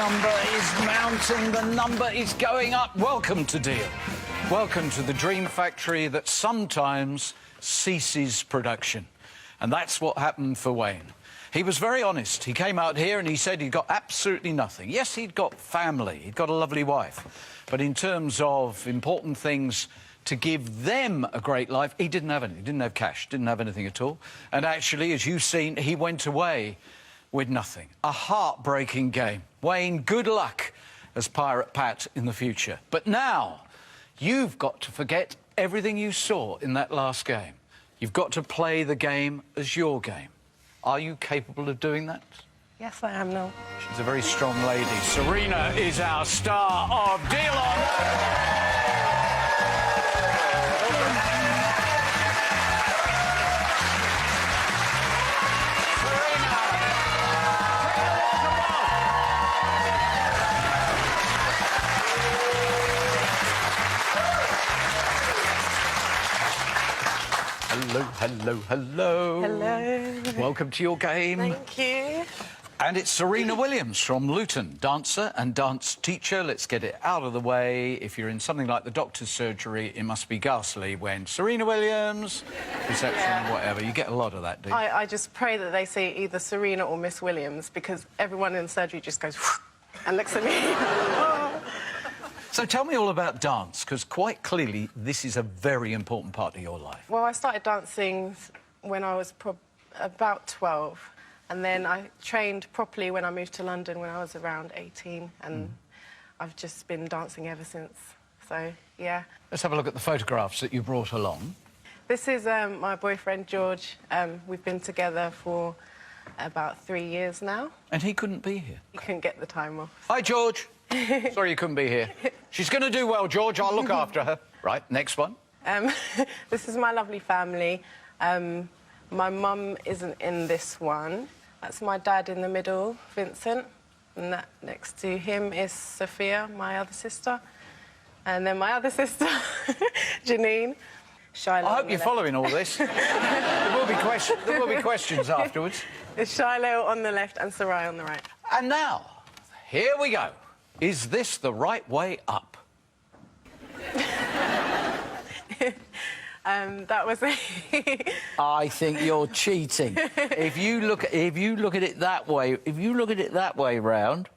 number is mounting, the number is going up. Welcome to Deal. Welcome to the dream factory that sometimes ceases production. And that's what happened for Wayne. He was very honest. He came out here and he said he'd got absolutely nothing. Yes, he'd got family, he'd got a lovely wife. But in terms of important things to give them a great life, he didn't have any. He didn't have cash, didn't have anything at all. And actually, as you've seen, he went away with nothing. A heartbreaking game. Wayne, good luck as Pirate Pat in the future. But now, you've got to forget everything you saw in that last game. You've got to play the game as your game. Are you capable of doing that? Yes, I am, Noel. She's a very strong lady. Serena is our star of Deal On. Hello, hello, hello. Hello. Welcome to your game. Thank you. And it's Serena Williams from Luton, dancer and dance teacher. Let's get it out of the way. If you're in something like the doctor's surgery, it must be ghastly when Serena Williams, reception, whatever. You get a lot of that, do you? I just pray that they say either Serena or Miss Williams, because everyone in surgery just goes and looks at me. So tell me all about dance, because quite clearly this is a very important part of your life. Well, I started dancing when I was about 12, and then I trained properly when I moved to London when I was around 18, and I've just been dancing ever since. So, yeah. Let's have a look at the photographs that you brought along. This is my boyfriend, George. We've been together for about 3 years now. And he couldn't be here. He couldn't get the time off. Hi, George. Sorry you couldn't be here. She's going to do well, George. I'll look after her. Right, next one. This is my lovely family. My mum isn't in this one. That's my dad in the middle, Vincent. And that next to him is Sophia, my other sister. And then my other sister, Janine. Shiloh. I hope you're following all this. There will be questions afterwards. It's Shiloh on the left and Sarai on the right. And now, here we go. Is this the right way up? That was I think you're cheating. If you look at it that way, round,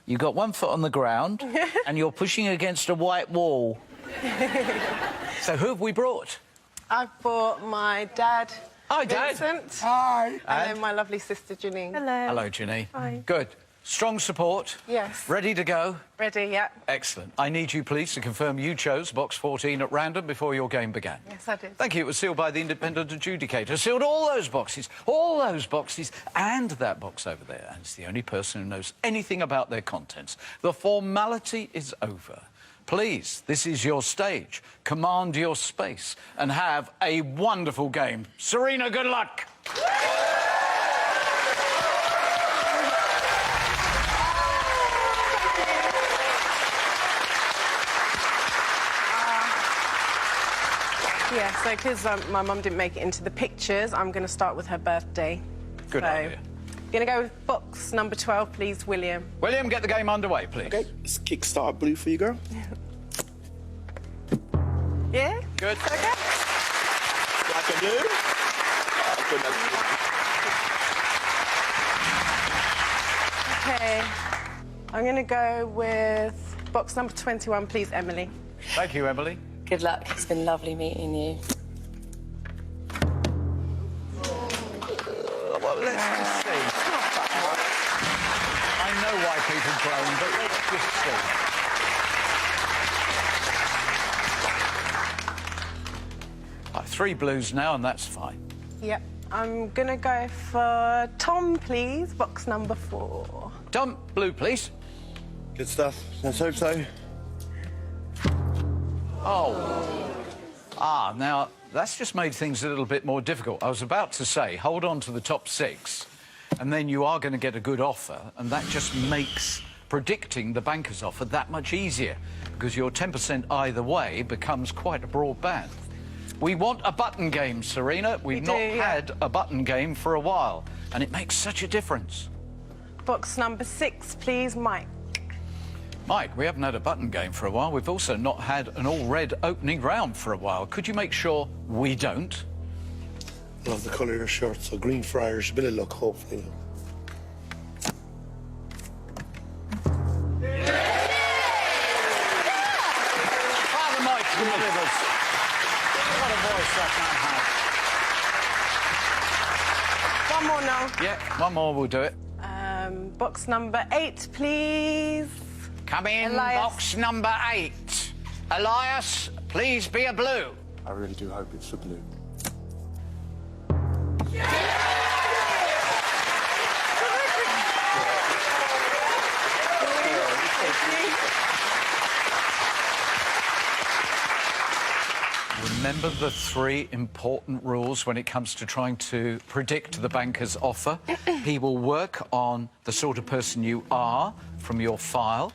you've got one foot on the ground and you're pushing against a white wall. So who have we brought? I've brought my dad. Hi, Dad. Vincent. Hi. And then my lovely sister, Janine. Hello. Hello, Ginny. Hi. Good. Strong support. Yes. Ready to go? Ready, yeah. Excellent. I need you, please, to confirm you chose box 14 at random before your game began. Yes, I did. Thank you. It was sealed by the independent adjudicator. Sealed all those boxes, and that box over there. And it's the only person who knows anything about their contents. The formality is over. Please, this is your stage. Command your space and have a wonderful game. Serena, good luck. Yeah, so because my mum didn't make it into the pictures, I'm going to start with her birthday. Good idea. Going to go with box number 12, please, William. William, get the game underway, please. Okay, let's kickstart blue for you, girl. Yeah? Good. Okay. I can do. Okay. I'm going to go with box number 21, please, Emily. Thank you, Emily. Good luck. It's been lovely meeting you. Well, let's just see. I know why people groan, but let's just see. Right, 3 blues now, and that's fine. Yep. I'm going to go for Tom, please, box number 4. Tom, blue, please. Good stuff. Let's hope so. Oh. Ah, now, that's just made things a little bit more difficult. I was about to say, hold on to the top 6, and then you are going to get a good offer, and that just makes predicting the banker's offer that much easier, because your 10% either way becomes quite a broad band. We want a button game, Serena. We've not had a button game for a while, and it makes such a difference. Box number 6, please, Mike. Mike, we haven't had a button game for a while. We've also not had an all-red opening round for a while. Could you make sure we don't? Love the colour of your shirt, so green for Irish, a bit of luck, hopefully. Father Mike delivers. What a voice that man has. One more now. Yeah, one more will do it. Box number 8, please. Come in, Elias. box number 8. Elias, please be a blue. I really do hope it's the blue. Remember the 3 important rules when it comes to trying to predict the banker's offer. He will work on the sort of person you are from your file.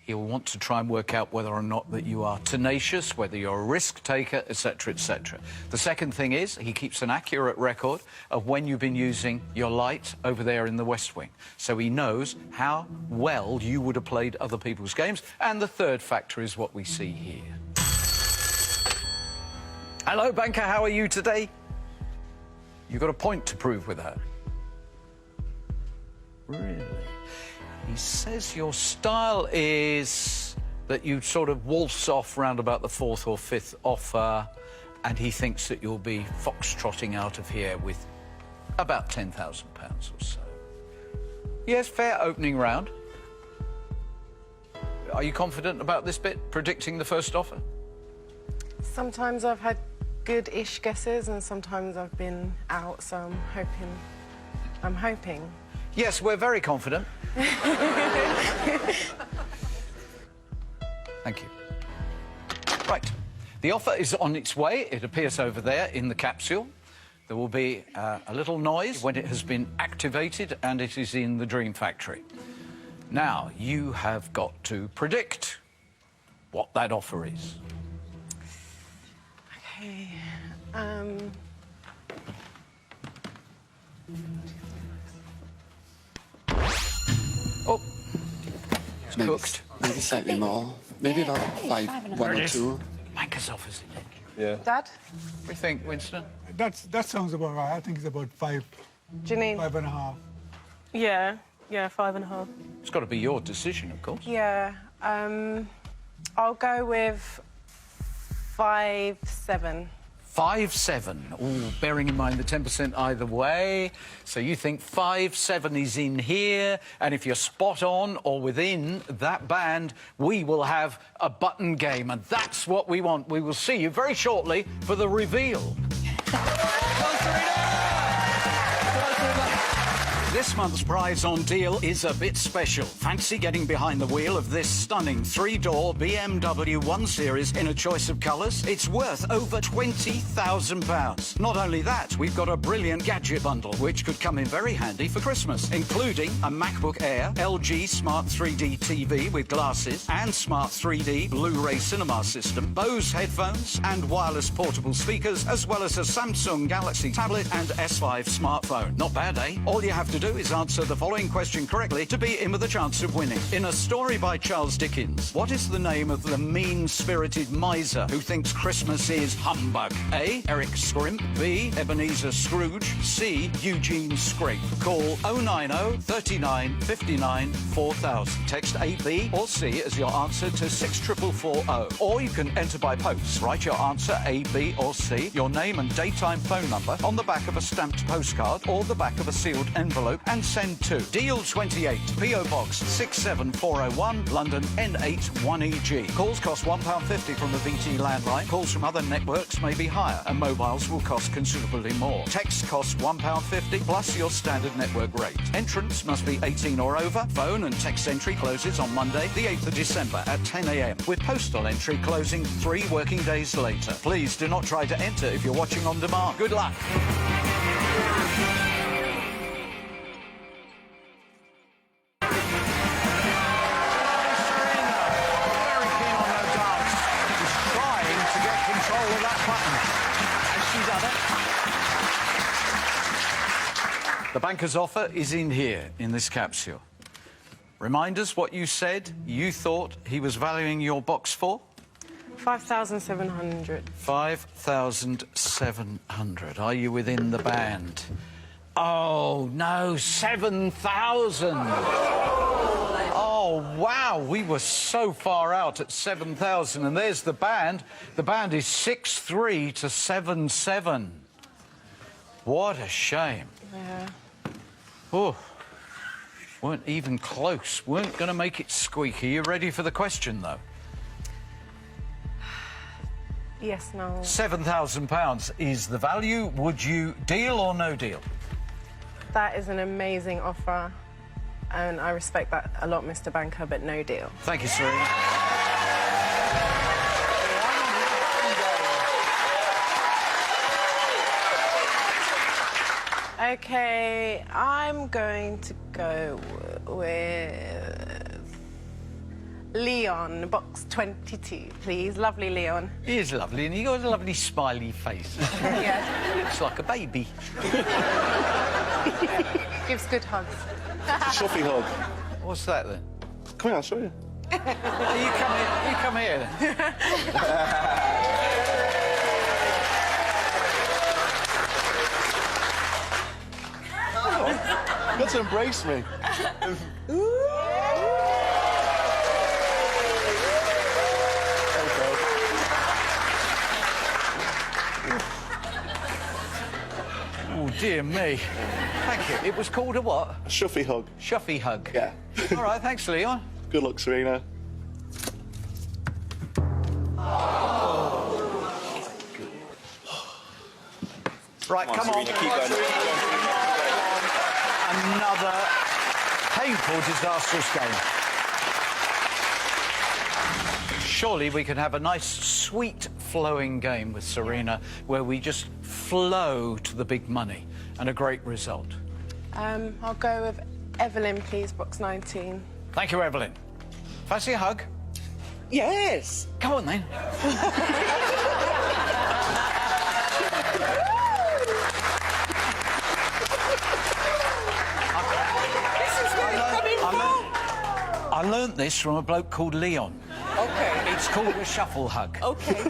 He'll want to try and work out whether or not that you are tenacious, whether you're a risk taker, etc., etc. The second thing is he keeps an accurate record of when you've been using your light over there in the West Wing. So he knows how well you would have played other people's games. And the third factor is what we see here. Hello, banker, how are you today? You've got a point to prove with her. Really? He says your style is that you sort of waltz off round about the 4th or 5th offer, and he thinks that you'll be foxtrotting out of here with about £10,000 or so. Yes, fair opening round. Are you confident about this bit, predicting the first offer? Sometimes I've had good-ish guesses and sometimes I've been out, so I'm hoping. Yes, we're very confident. Thank you. Right. The offer is on its way. It appears over there in the capsule. There will be a little noise when it has been activated and it is in the Dream Factory. Now, you have got to predict what that offer is. Okay. Oh, it's cooked. Maybe slightly more. Maybe about 5, 1 or 2. Banker's offers it. Yeah. Dad? What do you think, Winston? That sounds about right. I think it's about 5, Janine? 5.5. Yeah, 5.5. It's got to be your decision, of course. Yeah. I'll go with 5.7. 5.7. Oh, bearing in mind the 10% either way. So you think 5.7 is in here, and if you're spot on or within that band, we will have a button game, and that's what we want. We will see you very shortly for the reveal. This month's prize on deal is a bit special. Fancy getting behind the wheel of this stunning 3-door BMW 1 Series in a choice of colours? It's worth over £20,000. Not only that, we've got a brilliant gadget bundle, which could come in very handy for Christmas, including a MacBook Air, LG Smart 3D TV with glasses, and Smart 3D Blu-ray cinema system, Bose headphones, and wireless portable speakers, as well as a Samsung Galaxy tablet and S5 smartphone. Not bad, eh? All you have to do is answer the following question correctly to be in with a chance of winning. In a story by Charles Dickens, what is the name of the mean-spirited miser who thinks Christmas is humbug? A. Eric Scrimp. B. Ebenezer Scrooge. C. Eugene Scrape. Call 090 39 59 4000. Text A, B or C as your answer to 64440. Or you can enter by post. Write your answer A, B or C, your name and daytime phone number on the back of a stamped postcard or the back of a sealed envelope and send to Deal 28, P.O. Box 67401, London N8 1EG. Calls cost £1.50 from the BT landline. Calls from other networks may be higher, and mobiles will cost considerably more. Text costs £1.50 plus your standard network rate. Entrance must be 18 or over. Phone and text entry closes on Monday, the 8th of December at 10 a.m, with postal entry closing 3 working days later. Please do not try to enter if you're watching on demand. Good luck. The banker's offer is in here, in this capsule. Remind us what you said you thought he was valuing your box for? 5,700. 5,700. Are you within the band? Oh, no, 7,000. Oh, wow, we were so far out at 7,000. And there's the band. The band is 6-3 to 7-7. What a shame. Yeah. Oh, weren't even close. Weren't going to make it squeak. Are you ready for the question, though? Yes, no. £7,000 is the value. Would you deal or no deal? That is an amazing offer, and I respect that a lot, Mr. Banker, but no deal. Thank you, Serena. Okay, I'm going to go with Leon, box 22, please. Lovely, Leon. He is lovely, and he got a lovely smiley face. Yeah. Looks like a baby. Gives good hugs. Shuffy hug. What's that, then? Come here, I'll show you. You come here, then. You got to embrace me. Oh, dear me. Thank you. It was called a what? A shuffy hug. Shuffy hug. Yeah. All right, thanks, Leon. Good luck, Serena. Right, come on. Serena, keep going. Another painful, disastrous game. Surely we can have a nice, sweet, flowing game with Serena where we just flow to the big money and a great result. I'll go with Evelyn, please, box 19. Thank you, Evelyn. Fancy a hug? Yes. Come on, then. I learnt this from a bloke called Leon. Okay. It's called a shuffle hug. Okay.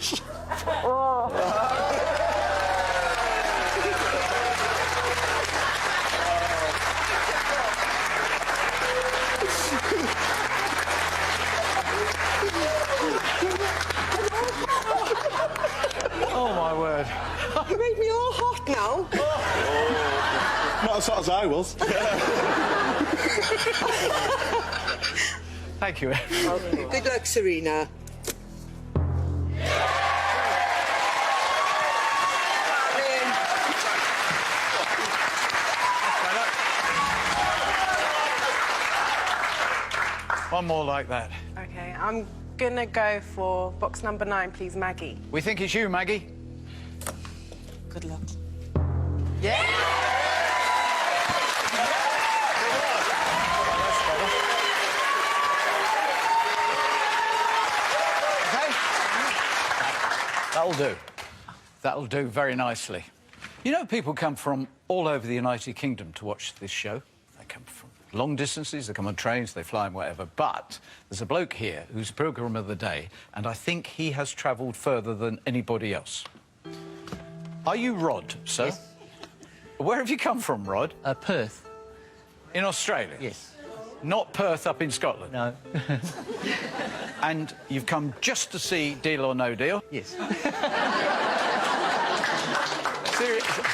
Oh, my word. You made me all hot now. Not as hot as I was. Thank you. Okay. Good luck, Serena. One more like that. Okay, I'm gonna go for box number 9, please, Maggie. We think it's you, Maggie. Good luck. Yeah. Okay. That'll do. That'll do very nicely. You know, people come from all over the United Kingdom to watch this show. They come from long distances, they come on trains, they fly and whatever. But there's a bloke here who's programme of the day, and I think he has travelled further than anybody else. Are you Rod, sir? Yes. Where have you come from, Rod? Perth. In Australia? Yes. Not Perth up in Scotland? No. And you've come just to see Deal or No Deal? Yes. Seriously?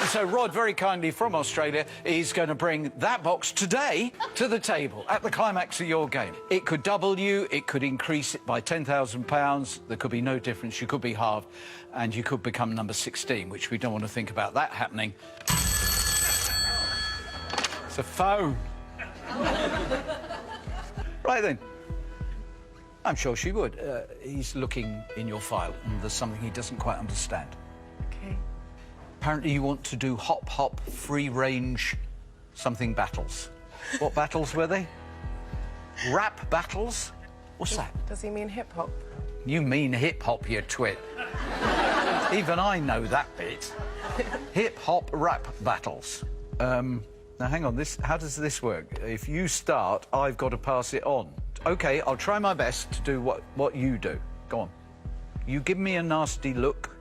So Rod, very kindly from Australia, is going to bring that box today to the table at the climax of your game. It could double you, it could increase it by £10,000. There could be no difference. You could be halved, and you could become number 16, which we don't want to think about that happening. It's a phone. Right then. I'm sure she would. He's looking in your file, and there's something he doesn't quite understand. Okay. Apparently you want to do hop, free-range something battles. What battles were they? Rap battles? What's that? Does he mean hip-hop? You mean hip-hop, you twit. Even I know that bit. Hip-hop rap battles. Now, hang on. How does this work? If you start, I've got to pass it on. OK, I'll try my best to do what you do. Go on. You give me a nasty look.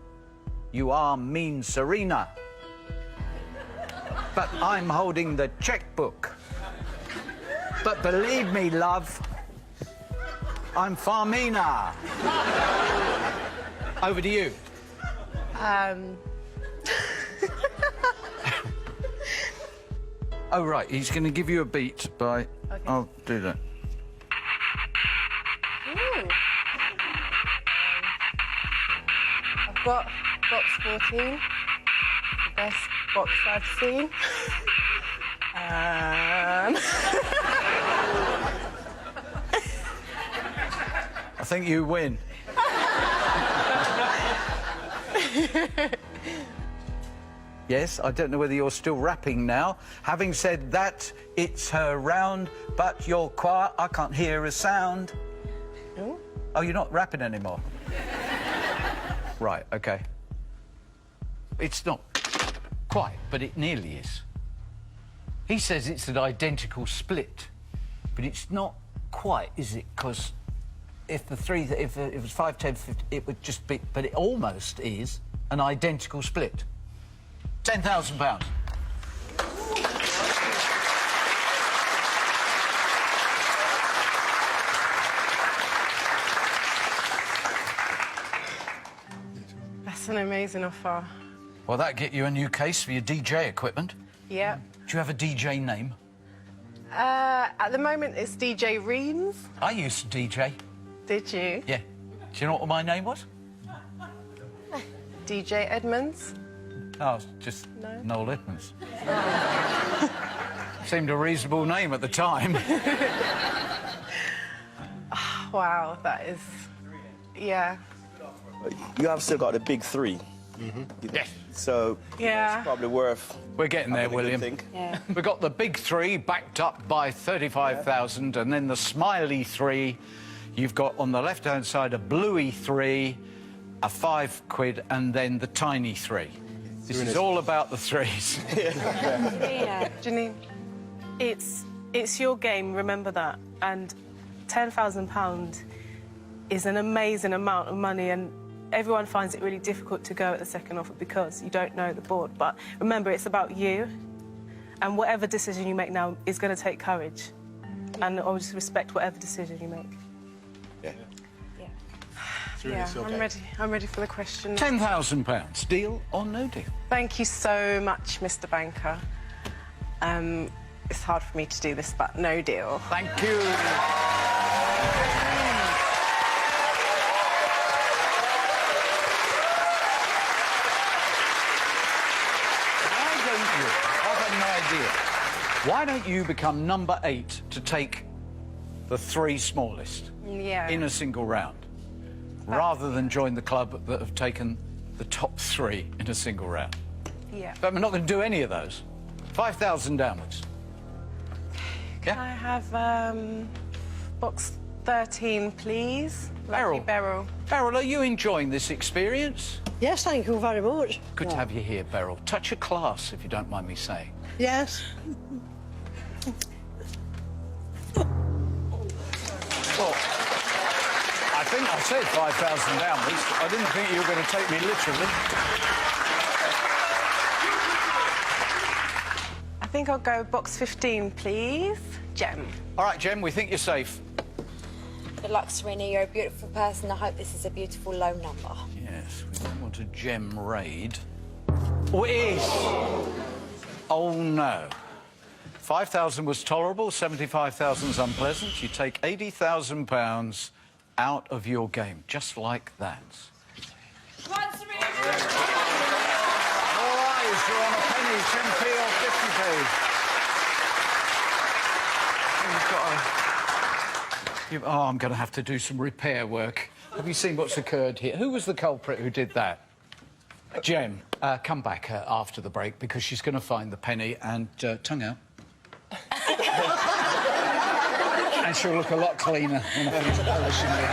You are mean, Serena. But I'm holding the checkbook. But believe me, love, I'm Farmina. Over to you. Oh, right, he's going to give you a beat by... Okay. I'll do that. Ooh. I've got box 14, the best box I've seen. I think you win. Yes, I don't know whether you're still rapping now. Having said that, it's her round, but you're quiet, I can't hear a sound. Ooh. Oh, you're not rapping anymore? Right, OK. It's not quite, but it nearly is. He says it's an identical split, but it's not quite, is it? Because if it was 5, 10, 50, it would just be... But it almost is an identical split. £10,000. That's an amazing offer. Well, that'd get you a new case for your DJ equipment. Yeah. Do you have a DJ name? At the moment, it's DJ Reams. I used to DJ. Did you? Yeah. Do you know what my name was? DJ Edmonds. Oh, it's just No. Noel Edmonds. Seemed a reasonable name at the time. Wow, that is... Yeah. You have still got the big three. Yes. So Yeah. it's probably worth... We're getting there, having a good William. think. Yeah. We've got the big three backed up by 35,000, and then the smiley three. You've got on the left-hand side a bluey three, a £5, and then the tiny three. This is all about the threes. Yeah. Janine. It's your game, remember that. And £10,000 is an amazing amount of money, and everyone finds it really difficult to go at the second offer because you don't know the board. But remember, it's about you, and whatever decision you make now is going to take courage. And I'll just respect whatever decision you make. Yeah. Yeah, I'm ready for the question. £10,000. Deal or no deal? Thank you so much, Mr. Banker. It's hard for me to do this, but no deal. Thank you. Why don't you? I've had no idea. Why don't you become number 8 to take the 3 smallest Yeah. in a single round, rather than join the club that have taken the top 3 in a single round? Yeah. But we're not going to do any of those. 5,000 downwards. Can I have box 13, please? Beryl. Lucky Beryl. Beryl, are you enjoying this experience? Yes, thank you very much. Good to have you here, Beryl. Touch of class, if you don't mind me saying. Yes. Well, I think I said 5,000 downwards. I didn't think you were going to take me literally. I think I'll go box 15, please. Gem. All right, Jem, we think you're safe. Good luck, Serena. You're a beautiful person. I hope this is a beautiful low number. Yes, we don't want a gem raid. Oh, it is! Oh, no. 5,000 was tolerable, 75,000's unpleasant. You take £80,000 out of your game, just like that. Come on, Serena! All right, you're on a penny, 10p or 50p. Oh, I'm going to have to do some repair work. Have you seen what's occurred here? Who was the culprit who did that? Jem, come back after the break, because she's going to find the penny and tongue out. And she'll look a lot cleaner when I finish polishing it.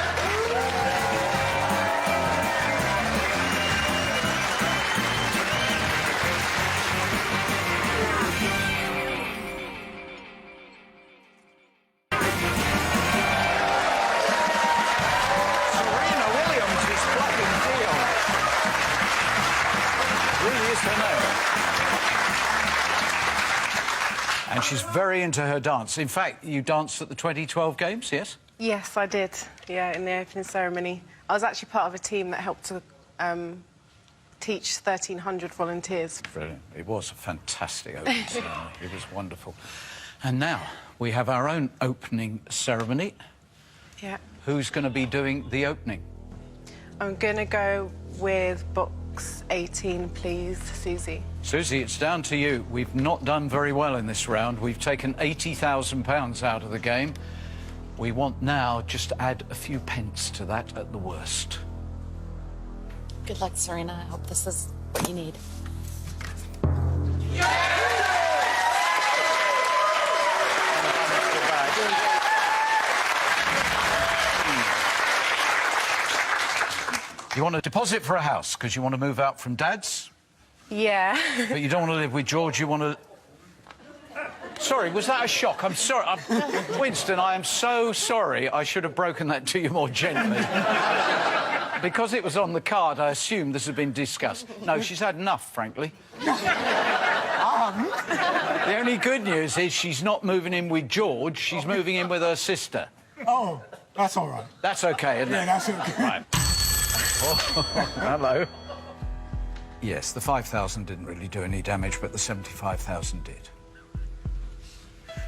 and she's very into her dance. In fact, you danced at the 2012 Games, yes? Yes, I did. Yeah, in the opening ceremony. I was actually part of a team that helped to teach 1,300 volunteers. Brilliant. It was a fantastic opening ceremony. It was wonderful. And now we have our own opening ceremony. Yeah. Who's going to be doing the opening? I'm going to go with box 18, please, Susie. Susie, it's down to you. We've not done very well in this round. We've taken £80,000 out of the game. We want now just to add a few pence to that at the worst. Good luck, Serena. I hope this is what you need. You want a deposit for a house because you want to move out from Dad's? Yeah. But you don't want to live with George, you want to... Sorry, was that a shock? I'm sorry. Winston, I am so sorry. I should have broken that to you more gently. Because it was on the card, I assumed this had been discussed. No, she's had enough, frankly. The only good news is she's not moving in with George, she's moving in with her sister. Oh, that's all right. That's OK, isn't it? Yeah, that's okay. Right. Oh, hello. Yes, the 5,000 didn't really do any damage, but the 75,000 did.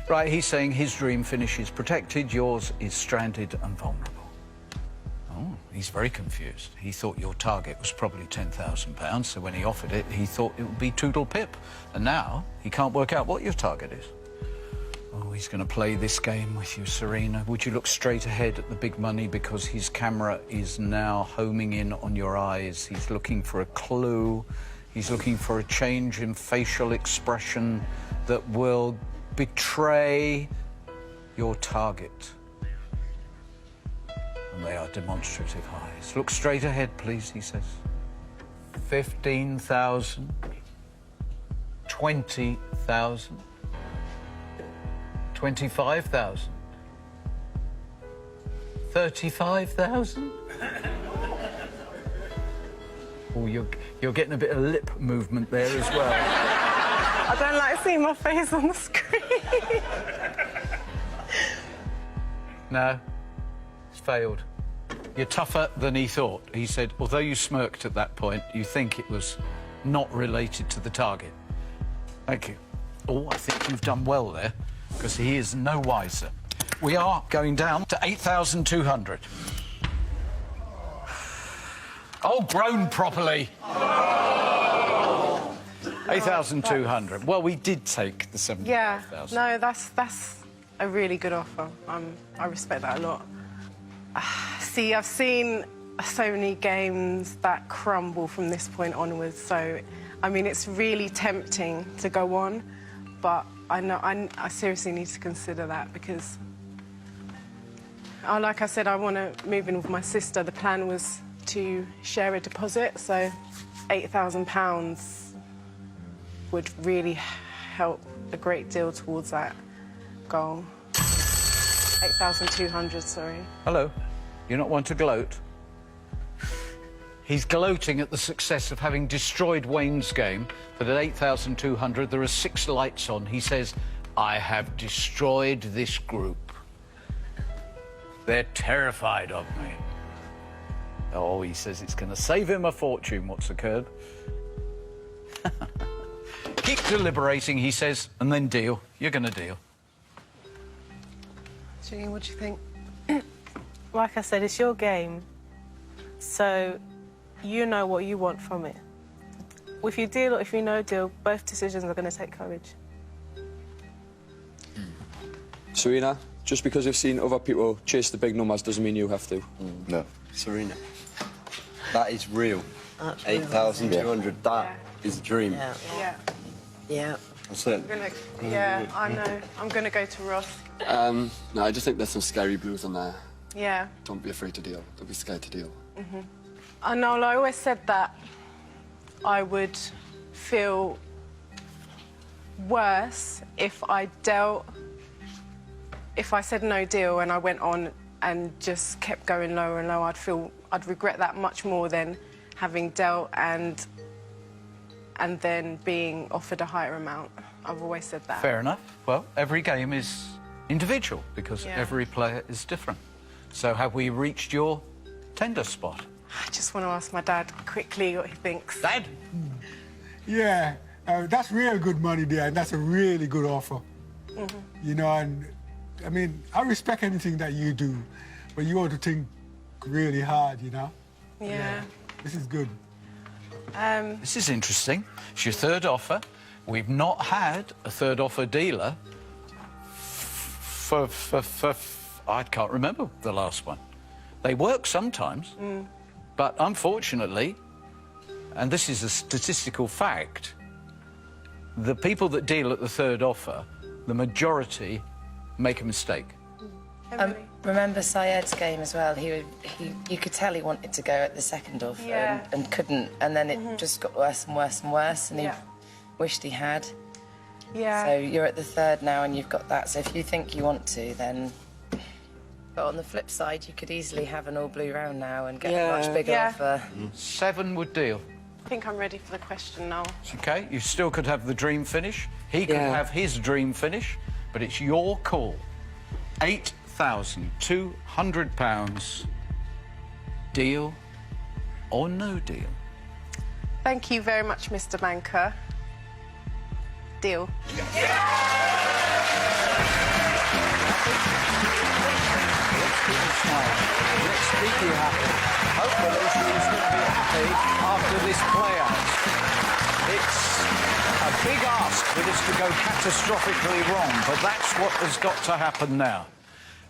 Right, he's saying his dream finish is protected, yours is stranded and vulnerable. Oh, he's very confused. He thought your target was probably £10,000, so when he offered it, he thought it would be Toodle Pip. And now he can't work out what your target is. Oh, he's going to play this game with you, Serena. Would you look straight ahead at the big money because his camera is now homing in on your eyes? He's looking for a clue. He's looking for a change in facial expression that will betray your target. And they are demonstrative highs. Look straight ahead, please, he says. 15,000. 20,000. 25,000. 35,000. Oh, you're getting a bit of lip movement there as well. I don't like seeing my face on the screen. No, it's failed. You're tougher than he thought. He said, although you smirked at that point, you think it was not related to the target. Thank you. Oh, I think you've done well there, because he is no wiser. We are going down to 8,200. Oh, groan properly. 8,200. Well, we did take the 75,000. Yeah, no, that's a really good offer. I respect that a lot. See, I've seen so many games that crumble from this point onwards, so, I mean, it's really tempting to go on, but I know I seriously need to consider that because, like I said, I want to move in with my sister. The plan was to share a deposit, so £8,000 would really help a great deal towards that goal. 8,200, sorry. Hello. You're not one to gloat? He's gloating at the success of having destroyed Wayne's game, but at 8,200 there are 6 lights on. He says, I have destroyed this group. They're terrified of me. Oh, he says it's going to save him a fortune, what's occurred. Keep deliberating, he says, and then deal. You're going to deal. Jean, what do you think? Like I said, it's your game, so you know what you want from it. If you deal or if you no deal, both decisions are going to take courage. Serena, just because you've seen other people chase the big numbers doesn't mean you have to. No. Serena, that is real. 8,200, that is a dream. Yeah. Yeah. Yeah. That's it. Yeah, I know. I'm going to go to Ross. No, I just think there's some scary blues in there. Yeah. Don't be afraid to deal. Don't be scared to deal. I know, I always said that I would feel worse if I said no deal and I went on and just kept going lower and lower. I'd regret that much more than having dealt and then being offered a higher amount. I've always said that. Fair enough. Well, every game is individual because Yeah. every player is different. So have we reached your tender spot? I just want to ask my dad quickly what he thinks. Dad? Yeah, that's real good money there, and that's a really good offer. You know, and I mean, I respect anything that you do, but you ought to think really hard, you know? Yeah. This is good. This is interesting. It's your third offer. We've not had a third offer dealer for I can't remember the last one. They work sometimes, but unfortunately, and this is a statistical fact, the people that deal at the third offer, the majority make a mistake. Remember Syed's game as well? You could tell he wanted to go at the second offer Yeah. and couldn't, and then it just got worse and worse and worse, and Yeah. he wished he had. Yeah. So you're at the third now, and you've got that. So if you think you want to, then. But on the flip side, you could easily have an all-blue round now and get a much bigger Yeah. offer. 7 would deal. I think I'm ready for the question now. Okay, you still could have the dream finish. He could have his dream finish, but it's your call. £8,200. Deal or no deal? Thank you very much, Mr. Banker. Deal. Let's keep you happy. Hopefully she's going to be happy after this playout. It's a big ask for this to go catastrophically wrong, but that's what has got to happen now.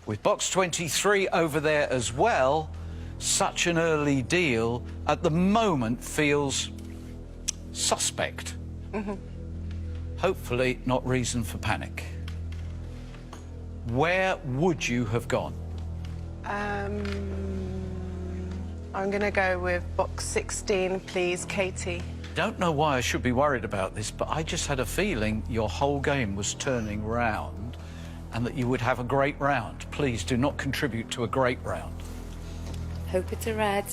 With box 23 over there as well, such an early deal at the moment feels suspect. Hopefully not reason for panic. Where would you have gone? I'm going to go with box 16, please, Katie. Don't know why I should be worried about this, but I just had a feeling your whole game was turning round and that you would have a great round. Please do not contribute to a great round. Hope it's a red.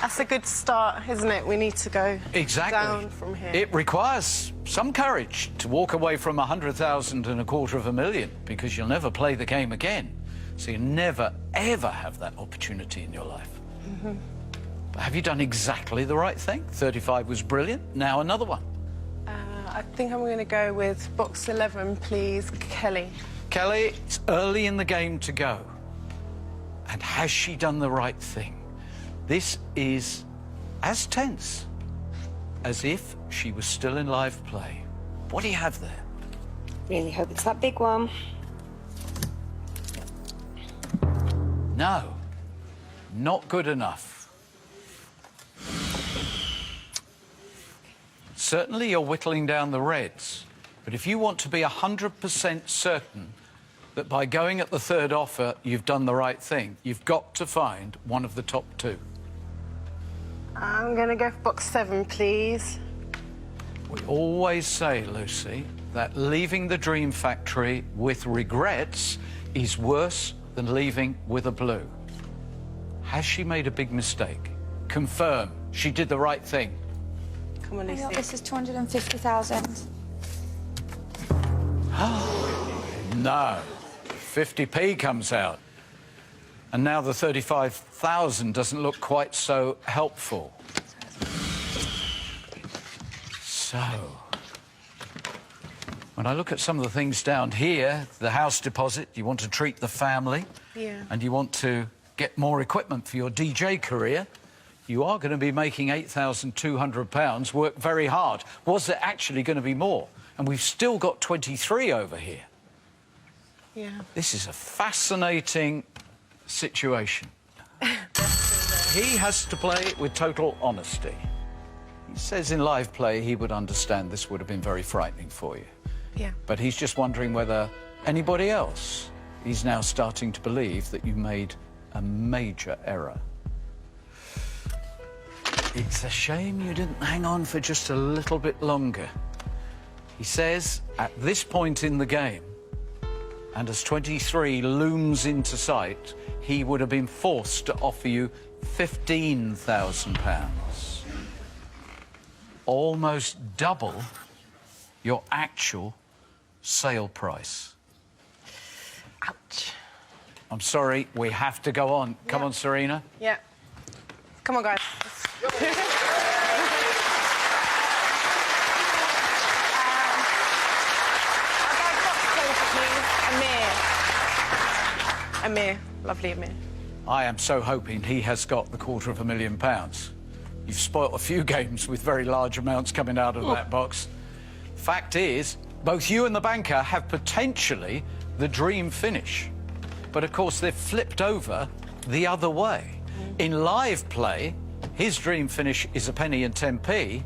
That's a good start, isn't it? We need to go Exactly. down from here. It requires some courage to walk away from 100,000 and $250,000 because you'll never play the game again. So you never, ever have that opportunity in your life. But have you done exactly the right thing? 35 was brilliant. Now another one. I think I'm going to go with box 11, please, Kelly. Kelly, it's early in the game to go. And has she done the right thing? This is as tense as if she was still in live play. What do you have there? Really hope it's that big one. No, not good enough. Certainly you're whittling down the reds, but if you want to be 100% certain that by going at the third offer you've done the right thing, you've got to find one of the top two. I'm going to go for box 7, please. We always say, Lucy, that leaving the dream factory with regrets is worse than leaving with a blue. Has she made a big mistake? Confirm she did the right thing. Come on, Lucy. This is 250,000. No. 50p comes out. And now the 35,000 doesn't look quite so helpful. So, when I look at some of the things down here, the house deposit, you want to treat the family, and you want to get more equipment for your DJ career, you are going to be making £8,200, work very hard. Was there actually going to be more? And we've still got 23 over here. Yeah. This is a fascinating situation. He has to play it with total honesty. He says in live play he would understand this would have been very frightening for you. Yeah. But he's just wondering whether anybody else is now starting to believe that you made a major error. It's a shame you didn't hang on for just a little bit longer. He says, at this point in the game, And as 23 looms into sight, he would have been forced to offer you £15,000. Almost double your actual sale price. Ouch. I'm sorry, we have to go on. Come on, Serena. Yeah. Come on, guys. Amir. Lovely Amir. I am so hoping he has got the £250,000. You've spoilt a few games with very large amounts coming out of that box. Fact is, both you and the banker have potentially the dream finish. But, of course, they've flipped over the other way. In live play, his dream finish is a penny and 10p.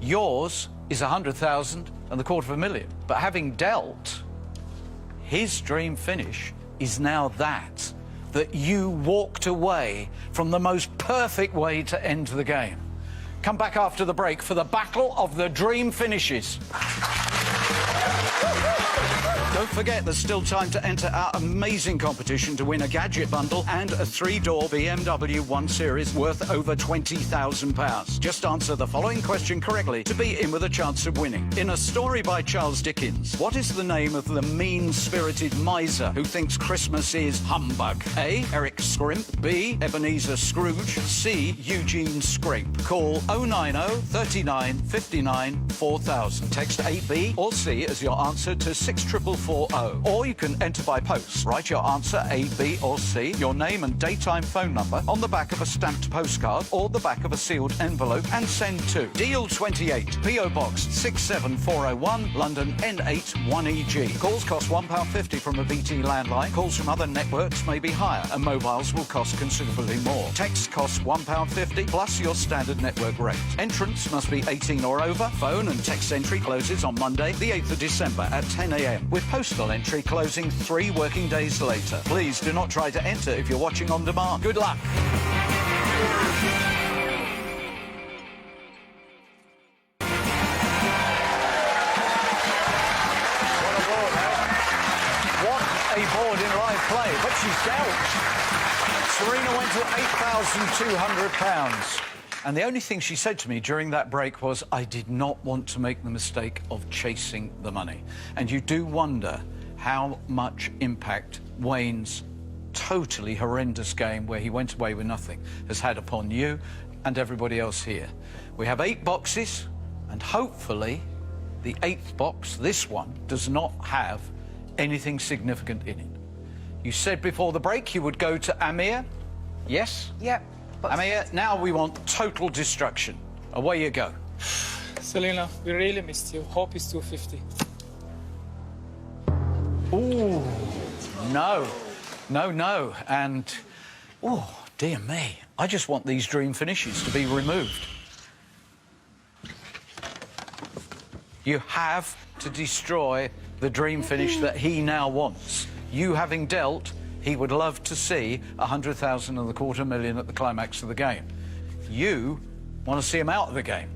Yours is 100,000 and the £250,000. But having dealt, his dream finish is now that you walked away from the most perfect way to end the game. Come back after the break for the battle of the dream finishes. Don't forget, there's still time to enter our amazing competition to win a gadget bundle and a 3-door BMW 1 Series worth over £20,000. Just answer the following question correctly to be in with a chance of winning. In a story by Charles Dickens, what is the name of the mean-spirited miser who thinks Christmas is humbug? A. Eric Scrimp. B. Ebenezer Scrooge. C. Eugene Scrape. Call 090 39 59 4000. Text A, B or C as your answer to 64440. Or you can enter by post. Write your answer A, B or C, your name and daytime phone number on the back of a stamped postcard or the back of a sealed envelope and send to Deal 28, PO Box 67401, London N8 1EG. Calls cost £1.50 from a BT landline. Calls from other networks may be higher and mobiles will cost considerably more. Text costs £1.50 plus your standard network rate. Entrance must be 18 or over. Phone and text entry closes on Monday, the 8th of December at 10 a.m. with postal entry closing 3 working days later. Please do not try to enter if you're watching on demand. Good luck. What a board in live play, but she's dealt. Serena went to £8,200. And the only thing she said to me during that break was, I did not want to make the mistake of chasing the money. And you do wonder how much impact Wayne's totally horrendous game, where he went away with nothing, has had upon you and everybody else here. We have 8 boxes, and hopefully the 8th box, this one, does not have anything significant in it. You said before the break you would go to Amir, yes? Yep. Amir, now we want total destruction. Away you go. Selena, we really missed you. Hope is 250. Ooh, no. No. And, oh, dear me. I just want these dream finishes to be removed. You have to destroy the dream finish that he now wants. You having dealt, he would love to see 100,000 and the £250,000 at the climax of the game. You want to see him out of the game.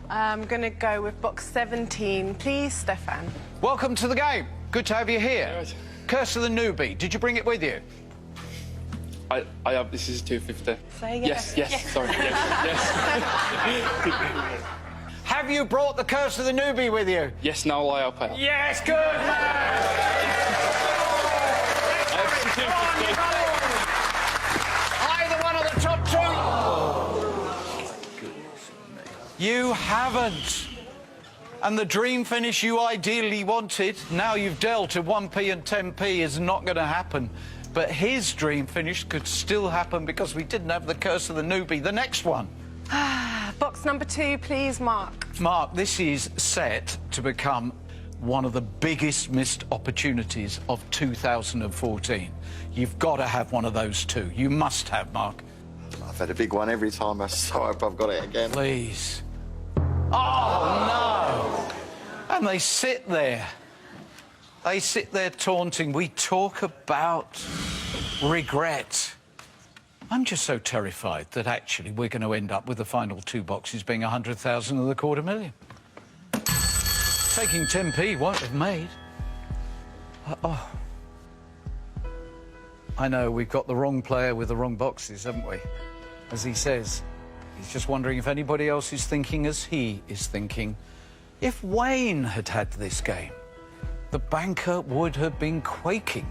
I'm going to go with box 17, please, Stefan. Welcome to the game. Good to have you here. Right. Curse of the Newbie, did you bring it with you? I have. This is 250. Say yes. Yes. Sorry. Yes. Have you brought the Curse of the Newbie with you? Yes. Now I'll pay. Yes, good man. Either one of the top 2. You haven't. And the dream finish you ideally wanted, now you've dealt at 1p and 10p, is not going to happen. But his dream finish could still happen because we didn't have the Curse of the Newbie. The next one. Box number 2, please, Mark. Mark, this is set to become one of the biggest missed opportunities of 2014. You've got to have one of those 2. You must have, Mark. I've had a big one every time. I so hope I've got it again. Please. Oh, no. And they sit there. They sit there taunting. We talk about regret. I'm just so terrified that actually we're going to end up with the final 2 boxes being 100,000 and the £250,000. Taking 10p won't have made. Oh. I know, we've got the wrong player with the wrong boxes, haven't we? As he says, he's just wondering if anybody else is thinking as he is thinking. If Wayne had had this game, the banker would have been quaking.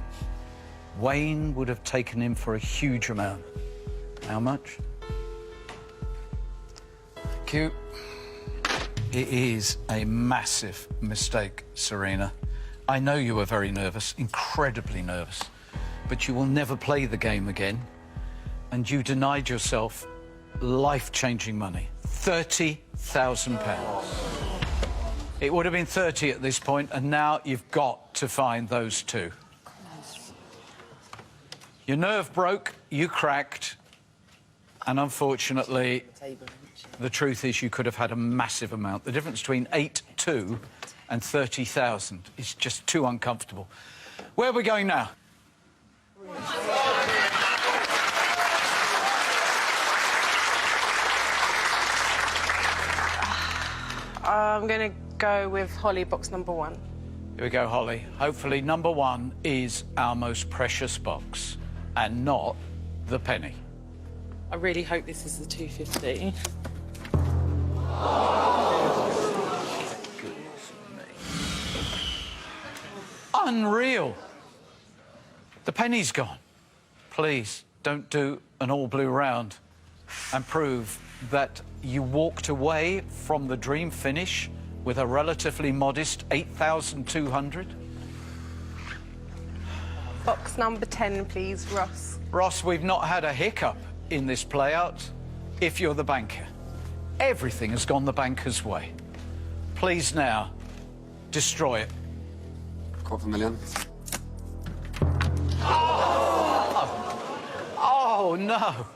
Wayne would have taken him for a huge amount. How much? Thank you. It is a massive mistake, Serena. I know you were very nervous, incredibly nervous, but you will never play the game again, and you denied yourself life-changing money, £30,000. It would have been 30 at this point, and now you've got to find those two. Your nerve broke, you cracked, and unfortunately, the truth is you could have had a massive amount. The difference between 8-2 and 30,000 is just too uncomfortable. Where are we going now? I'm going to go with Holly, box number 1. Here we go, Holly. Hopefully number 1 is our most precious box and not the penny. I really hope this is the 250. Unreal. The penny's gone. Please don't do an all blue round and prove that you walked away from the dream finish with a relatively modest 8,200. Box number 10, please, Ross. Ross, we've not had a hiccup in this playout if you're the banker. Everything has gone the banker's way. Please now, destroy it. $250,000. Oh, no.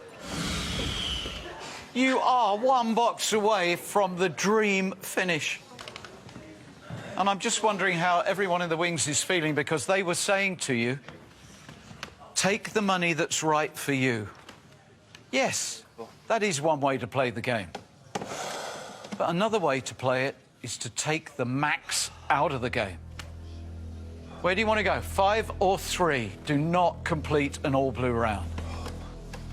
You are one box away from the dream finish. And I'm just wondering how everyone in the wings is feeling, because they were saying to you, take the money that's right for you. Yes, that is one way to play the game. But another way to play it is to take the max out of the game. Where do you want to go? 5 or 3? Do not complete an all-blue round.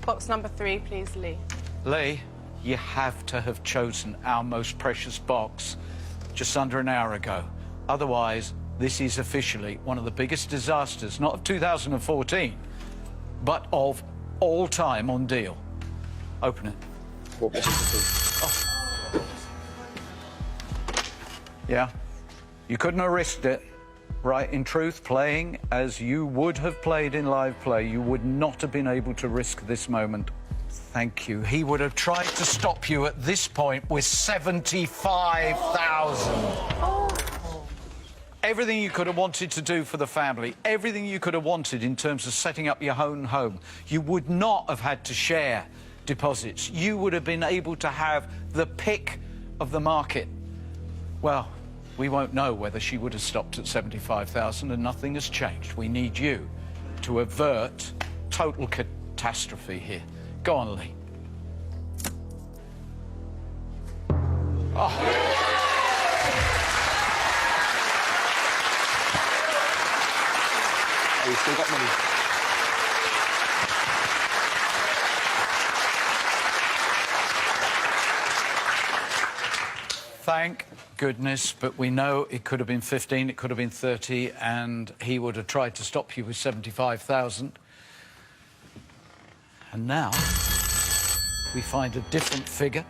Box number 3, please, Lee. Lee, you have to have chosen our most precious box just under an hour ago. Otherwise, this is officially one of the biggest disasters, not of 2014, but of all time on Deal. Open it. Oh. Yeah, you couldn't have risked it. Right, in truth, playing as you would have played in live play, you would not have been able to risk this moment. Thank you. He would have tried to stop you at this point with 75,000. Everything you could have wanted to do for the family, everything you could have wanted in terms of setting up your own home, you would not have had to share deposits. You would have been able to have the pick of the market. Well, we won't know whether she would have stopped at 75,000, and nothing has changed. We need you to avert total catastrophe here. Go on, Lee. Oh. Oh, you still got money. Thank goodness, but we know it could have been 15, it could have been 30, and he would have tried to stop you with 75,000. And now we find a different figure.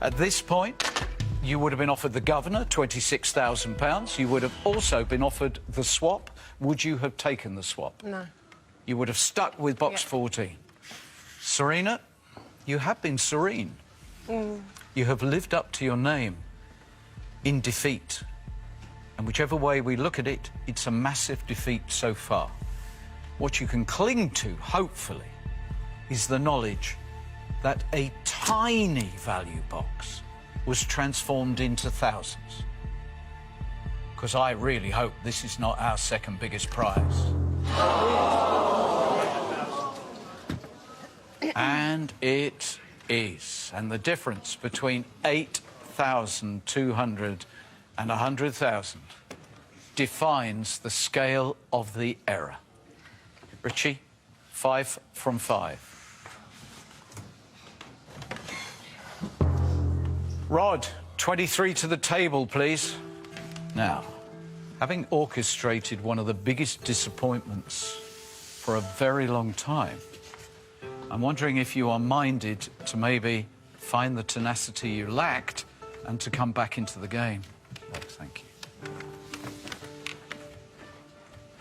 At this point, you would have been offered the governor, £26,000. You would have also been offered the swap. Would you have taken the swap? No. You would have stuck with box 14. Serena, you have been serene. You have lived up to your name in defeat. And whichever way we look at it, it's a massive defeat so far. What you can cling to, hopefully, is the knowledge that a tiny value box was transformed into thousands. Because I really hope this is not our second biggest prize. And it is. And the difference between 8,200 and 100,000 defines the scale of the error. Richie, 5 from 5. Rod, 23 to the table, please. Now, having orchestrated one of the biggest disappointments for a very long time, I'm wondering if you are minded to maybe find the tenacity you lacked and to come back into the game. Rod, thank you.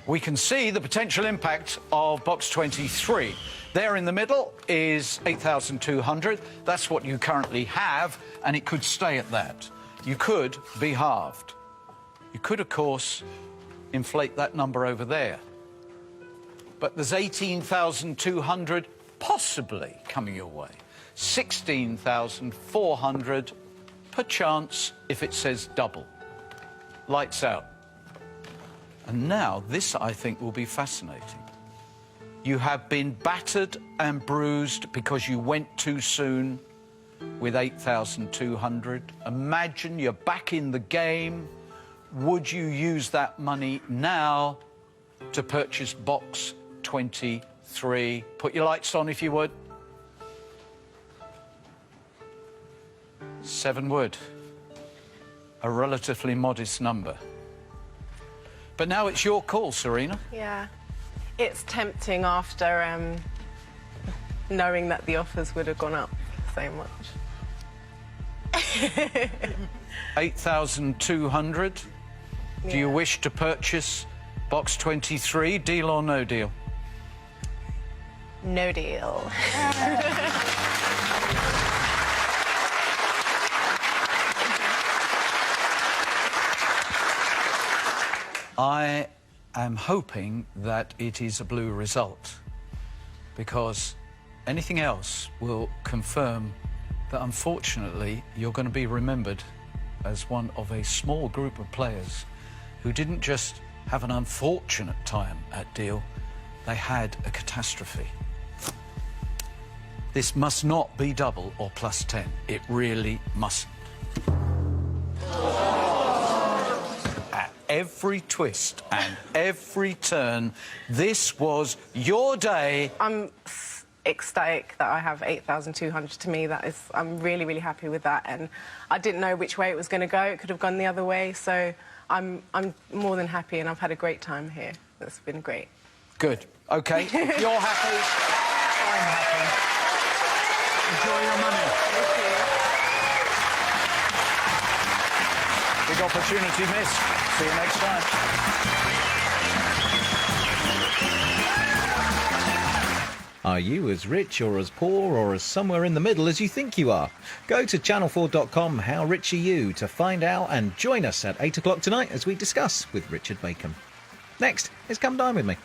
We can see the potential impact of box 23. There in the middle is 8,200. That's what you currently have, and it could stay at that. You could be halved. You could, of course, inflate that number over there. But there's 18,200 possibly coming your way. 16,400 per chance if it says double. Lights out. And now, this, I think, will be fascinating. You have been battered and bruised because you went too soon with 8,200. Imagine you're back in the game. Would you use that money now to purchase box 23? Put your lights on if you would. 7 would. A relatively modest number. But now it's your call, Serena. Yeah. It's tempting after knowing that the offers would have gone up so much. 8,200. Yeah. Do you wish to purchase box 23? Deal or no deal? No deal. I am hoping that it is a blue result, because anything else will confirm that, unfortunately, you're going to be remembered as one of a small group of players who didn't just have an unfortunate time at deal, they had a catastrophe. This must not be double or plus 10. It really mustn't. Every twist and every turn, this was your day. I'm ecstatic that I have 8,200. To me, that is, I'm really, really happy with that. And I didn't know which way it was going to go. It could have gone the other way. So I'm more than happy, and I've had a great time here. It's been great. Good. OK. If you're happy, I'm happy. Enjoy your money. Thank you. Big opportunity missed. See you next time. Are you as rich or as poor or as somewhere in the middle as you think you are? Go to channel4.com, How Rich Are You, to find out, and join us at 8 o'clock tonight as we discuss with Richard Bacon. Next is Come Dine With Me.